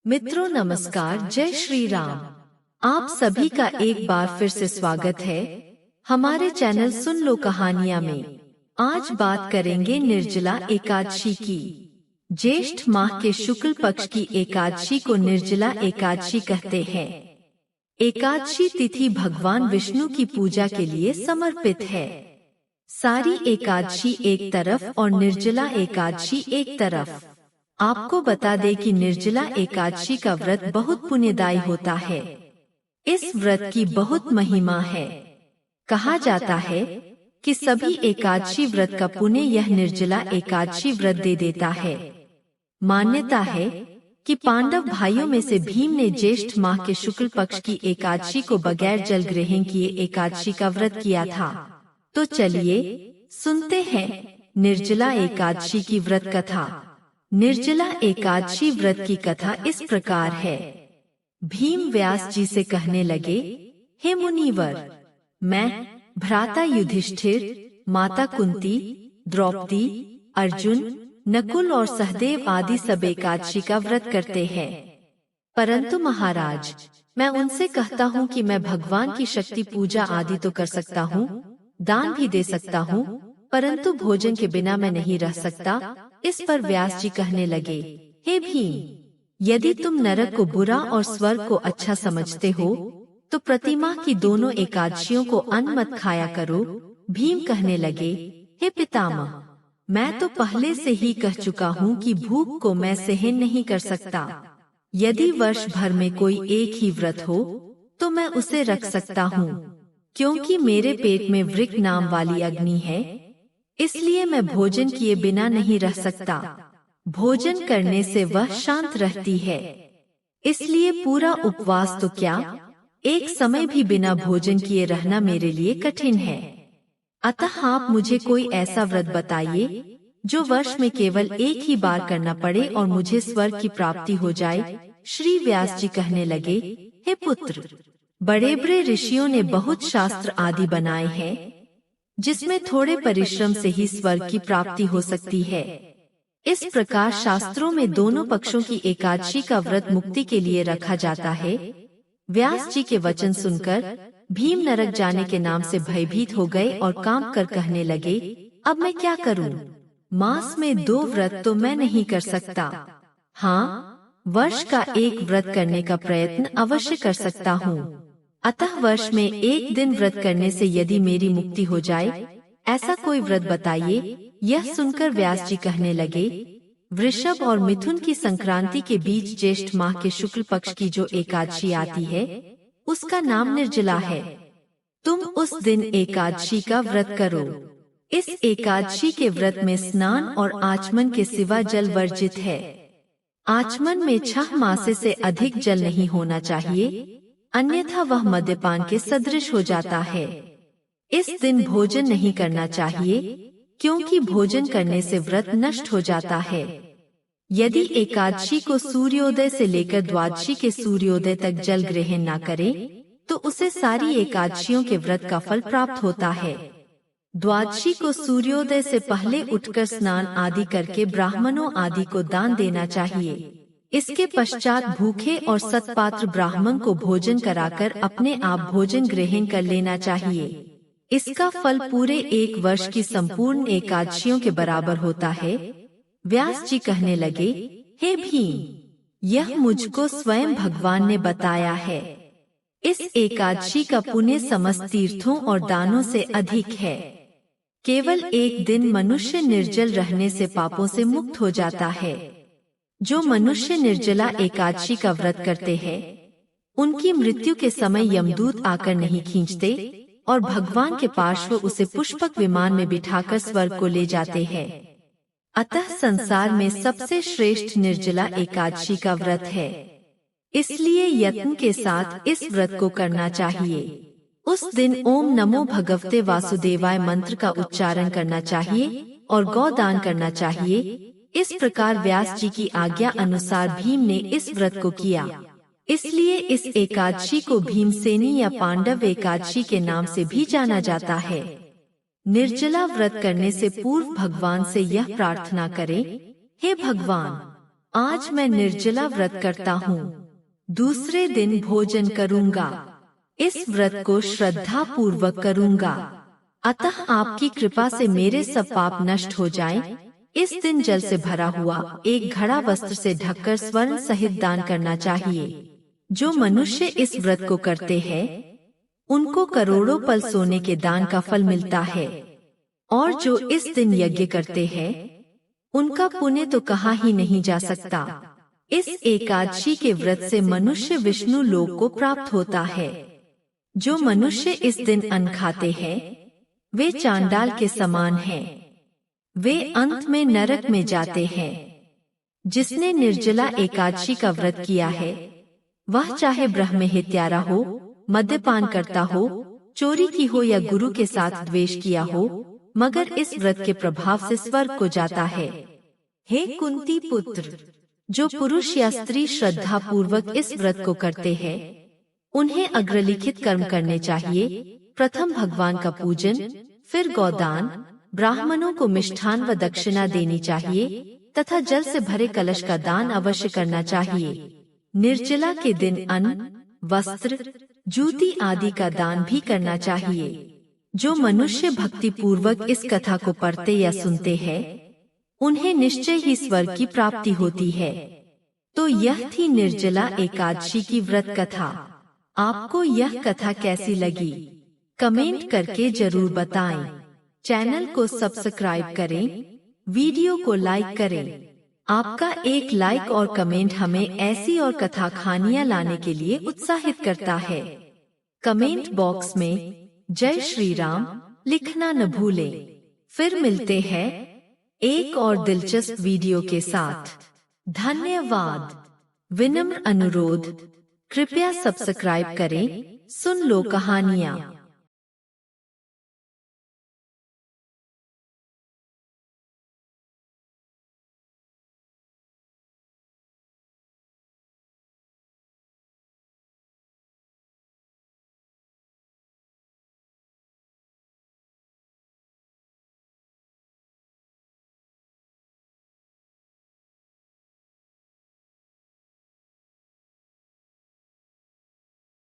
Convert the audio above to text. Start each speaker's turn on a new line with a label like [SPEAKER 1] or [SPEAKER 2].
[SPEAKER 1] मित्रों नमस्कार, जय श्री राम। आप सभी का एक बार फिर से स्वागत है हमारे चैनल सुन लो कहानियां में। आज बात करेंगे निर्जला एकादशी की। ज्येष्ठ माह के शुक्ल पक्ष की एकादशी को निर्जला एकादशी कहते हैं। एकादशी तिथि भगवान विष्णु की पूजा के लिए समर्पित है। सारी एकादशी एक तरफ और निर्जला एकादशी एक तरफ। आपको बता दें कि निर्जला एकादशी का व्रत बहुत पुण्यदायी होता है। इस व्रत की बहुत महिमा है। कहा जाता है कि सभी एकादशी व्रत का पुण्य यह निर्जला एकादशी व्रत दे देता है। मान्यता है कि पांडव भाइयों में से भीम ने ज्येष्ठ माह के शुक्ल पक्ष की एकादशी को बगैर जल ग्रहण किए एकादशी का व्रत किया था। तो चलिए सुनते हैं निर्जला एकादशी की व्रत कथा। निर्जला एकादशी व्रत की कथा इस प्रकार है। भीम व्यास जी से कहने लगे, हे मुनिवर, मैं भ्राता युधिष्ठिर, माता कुंती, द्रौपदी, अर्जुन, नकुल और सहदेव आदि सब एकादशी का व्रत करते हैं। परंतु महाराज, मैं उनसे कहता हूँ कि मैं भगवान की शक्ति पूजा आदि तो कर सकता हूँ, दान भी दे सकता हूँ, परंतु भोजन के बिना मैं नहीं रह सकता। इस पर व्यास जी कहने लगे, हे भीम, यदि तुम नरक को बुरा और स्वर्ग को अच्छा समझते हो तो प्रतिमाह की दोनों एकादशियों को अन्न मत खाया करो। भीम कहने लगे, हे पितामह, मैं तो पहले से ही कह चुका हूँ कि भूख को मैं सहन नहीं कर सकता। यदि वर्ष भर में कोई एक ही व्रत हो तो मैं उसे रख सकता हूँ, क्योंकि मेरे पेट में वृक नाम वाली अग्नि है, इसलिए मैं भोजन किए बिना नहीं रह सकता। भोजन करने से वह शांत रहती है, इसलिए पूरा उपवास तो क्या, एक समय भी बिना भोजन किए रहना मेरे लिए कठिन है। अतः आप मुझे कोई ऐसा व्रत बताइए जो वर्ष में केवल एक ही बार करना पड़े और मुझे स्वर्ग की प्राप्ति हो जाए। श्री व्यास जी कहने लगे, हे पुत्र, बड़े बड़े ऋषियों ने बहुत शास्त्र आदि बनाए हैं जिसमें थोड़े परिश्रम से ही स्वर्ग की प्राप्ति हो सकती है। इस प्रकार शास्त्रों में दोनों पक्षों की एकादशी का व्रत मुक्ति के लिए रखा जाता है। व्यास जी के वचन सुनकर भीम नरक जाने के नाम से भयभीत हो गए और कांप कर कहने लगे, अब मैं क्या करूं? मास में 2 व्रत तो मैं नहीं कर सकता। हाँ, वर्ष का एक व्रत करने का प्रयत्न अवश्य कर सकता हूँ। अतः वर्ष में एक दिन व्रत करने से यदि मेरी मुक्ति हो जाए, ऐसा कोई व्रत बताइए। यह सुनकर व्यास जी कहने लगे, वृषभ और मिथुन की संक्रांति के बीच ज्येष्ठ माह के शुक्ल पक्ष की जो एकादशी आती है उसका नाम निर्जला है। तुम उस दिन एकादशी का व्रत करो। इस एकादशी के व्रत में स्नान और आचमन के सिवा जल वर्जित है। आचमन में 6 मासे से अधिक जल नहीं होना चाहिए, अन्यथा वह मद्यपान के सदृश हो जाता है। इस दिन भोजन नहीं करना चाहिए, क्योंकि भोजन करने से व्रत नष्ट हो जाता है। यदि एकादशी को सूर्योदय से लेकर द्वादशी के सूर्योदय तक जल ग्रहण न करे तो उसे सारी एकादशियों के व्रत का फल प्राप्त होता है। द्वादशी को सूर्योदय से पहले उठकर स्नान आदि करके ब्राह्मणों आदि को दान देना चाहिए। इसके पश्चात भूखे और सत्पात्र ब्राह्मण को भोजन कराकर अपने आप भोजन ग्रहण कर लेना चाहिए। इसका फल पूरे एक वर्ष की संपूर्ण एकादशियों के बराबर होता है। व्यास जी कहने लगे, हे भीम, यह मुझको स्वयं भगवान ने बताया है। इस एकादशी का पुण्य समस्त तीर्थों और दानों से अधिक है। केवल एक दिन मनुष्य निर्जल रहने से पापों से मुक्त हो जाता है। जो मनुष्य निर्जला एकादशी का व्रत करते हैं उनकी मृत्यु के समय यमदूत आकर नहीं खींचते और भगवान के पार्श्व उसे पुष्पक विमान में बिठाकर स्वर्ग को ले जाते हैं। अतः संसार में सबसे श्रेष्ठ निर्जला एकादशी का व्रत है, इसलिए यत्न के साथ इस व्रत को करना चाहिए। उस दिन ओम नमो भगवते वासुदेवाय मंत्र का उच्चारण करना चाहिए और गौदान करना चाहिए। इस प्रकार व्यास जी की आज्ञा अनुसार भीम ने इस व्रत को किया। इसलिए इस एकादशी को भीमसेनी या पांडव एकादशी के नाम से भी जाना जाता है। निर्जला व्रत करने से पूर्व भगवान से यह प्रार्थना करें, हे भगवान, आज मैं निर्जला व्रत करता हूँ। दूसरे दिन भोजन करूँगा। इस व्रत को श्रद्धा पूर्वक करूँगा। अतः आपकी कृपा से मेरे सब पाप नष्ट हो जाएं। इस दिन जल से भरा हुआ एक घड़ा वस्त्र से ढककर स्वर्ण सहित दान करना चाहिए। जो मनुष्य इस व्रत को करते हैं उनको करोड़ों पल सोने के दान का फल मिलता है। और जो इस दिन यज्ञ करते हैं उनका पुण्य तो कहा ही नहीं जा सकता। इस एकादशी के व्रत से मनुष्य विष्णु लोक को प्राप्त होता है। जो मनुष्य इस दिन अन्न खाते हैं वे चांडाल के समान हैं। वे अंत में नरक में जाते हैं। जिसने निर्जला एकादशी का व्रत किया है वह चाहे ब्रह्महत्यारा हो, मद्यपान करता हो, चोरी की हो या गुरु के साथ द्वेष किया हो, मगर इस व्रत के प्रभाव से स्वर्ग को जाता है। हे कुंती पुत्र, जो पुरुष या स्त्री श्रद्धा पूर्वक इस व्रत को करते हैं उन्हें अग्रलिखित कर्म करने चाहिए। प्रथम भगवान का पूजन, फिर गौदान, ब्राह्मणों को मिष्ठान व दक्षिणा देनी चाहिए तथा जल से भरे कलश का दान अवश्य करना चाहिए। निर्जला के दिन अन्न, वस्त्र, जूती आदि का दान भी करना चाहिए। जो मनुष्य भक्ति पूर्वक इस कथा को पढ़ते या सुनते हैं उन्हें निश्चय ही स्वर्ग की प्राप्ति होती है। तो यह थी निर्जला एकादशी की व्रत कथा। आपको यह कथा कैसी लगी कमेंट करके जरूर बताएं। चैनल को सब्सक्राइब करें, वीडियो को लाइक करें। आपका एक लाइक और कमेंट हमें ऐसी और कथा कहानियाँ लाने के लिए उत्साहित करता है। कमेंट बॉक्स में जय श्री राम लिखना न भूलें। फिर मिलते हैं एक और दिलचस्प वीडियो के साथ। धन्यवाद। विनम्र अनुरोध, कृपया सब्सक्राइब करें। सुन लो कहानियाँ।